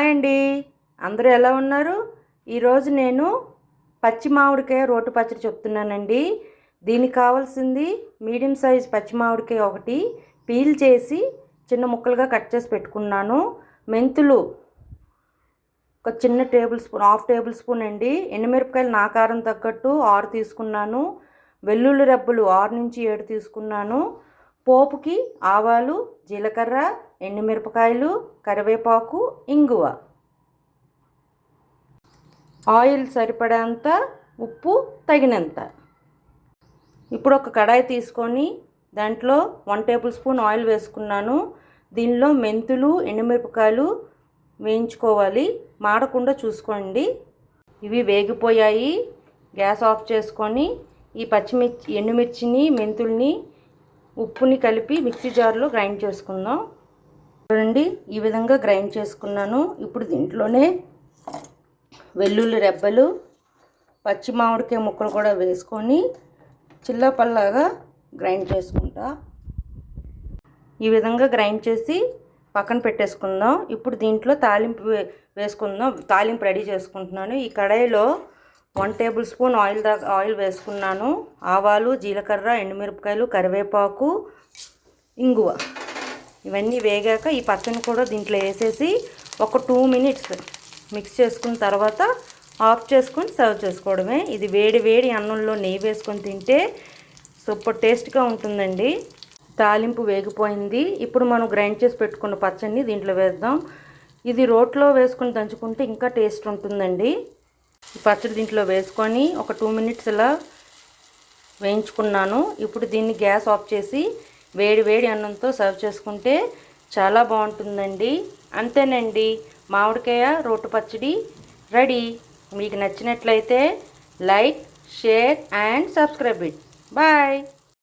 Hi అండి, అందరూ ఎలా ఉన్నారు? ఈరోజు నేను పచ్చి మామిడికాయ రోటి పచ్చడి చెప్తున్నానండి. దీనికి కావాల్సింది మీడియం సైజ్ పచ్చి మామిడికాయ ఒకటి పీల్ చేసి చిన్న ముక్కలుగా కట్ చేసి పెట్టుకున్నాను. మెంతులు ఒక చిన్న table spoon, half table spoon అండి. ఎండుమిరపకాయలు నా కారం తగ్గట్టు 6 తీసుకున్నాను. వెల్లుల్లి రెబ్బలు 6 నుంచి 7 తీసుకున్నాను. పోపుకి ఆవాలు, జీలకర్ర, ఎండుమిరపకాయలు, కరివేపాకు, ఇంగువ, ఆయిల్ సరిపడేంత, ఉప్పు తగినంత. ఇప్పుడు ఒక కడాయి తీసుకొని దాంట్లో 1 టేబుల్ స్పూన్ ఆయిల్ వేసుకున్నాను. దీనిలో మెంతులు, ఎండుమిరపకాయలు వేయించుకోవాలి, మాడకుండా చూసుకోండి. ఇవి వేగిపోయాయి. గ్యాస్ ఆఫ్ చేసుకొని ఈ ఎండుమిర్చిని, మెంతుల్ని, ఉప్పుని కలిపి మిక్సీ జార్లో గ్రైండ్ చేసుకుందాం. చూడండి, ఈ విధంగా గ్రైండ్ చేసుకున్నాను. ఇప్పుడు దీంట్లోనే వెల్లుల్లి రెబ్బలు, పచ్చి మామిడికాయ ముక్కలు కూడా వేసుకొని చిల్లపల్లాగా గ్రైండ్ చేసుకుంటా. ఈ విధంగా గ్రైండ్ చేసి పక్కన పెట్టేసుకుందాం. ఇప్పుడు దీంట్లో తాలింపు వేసుకుందాం. తాలింపు రెడీ చేసుకుంటున్నాను. ఈ కడాయిలో 1 టేబుల్ స్పూన్ ఆయిల్ వేసుకున్నాను. ఆవాలు, జీలకర్ర, ఎండుమిరపకాయలు, కరివేపాకు, ఇంగువ ఇవన్నీ వేగాక ఈ పచ్చని కూడా దీంట్లో వేసేసి ఒక 2 మినిట్స్ మిక్స్ చేసుకున్న తర్వాత ఆఫ్ చేసుకొని సర్వ్ చేసుకోవడమే. ఇది వేడి వేడి అన్నంలో నెయ్యి వేసుకొని తింటే సూపర్ టేస్ట్గా ఉంటుందండి. తాలింపు వేగిపోయింది. ఇప్పుడు మనం గ్రైండ్ చేసి పెట్టుకున్న పచ్చడిని దీంట్లో వేద్దాం. ఇది రోట్లో వేసుకొని దంచుకుంటే ఇంకా టేస్ట్ ఉంటుందండి. ఈ పచ్చడి దీంట్లో వేసుకొని ఒక 2 మినిట్స్ ఇలా వేయించుకున్నాను. ఇప్పుడు దీన్ని గ్యాస్ ఆఫ్ చేసి వేడి వేడి అన్నంతో సర్వ్ చేసుకుంటే చాలా బాగుంటుందండి. అంతేనండి, మామిడికాయ రోటి పచ్చడి రెడీ. మీకు నచ్చినట్లయితే like, share and subscribe it. Bye.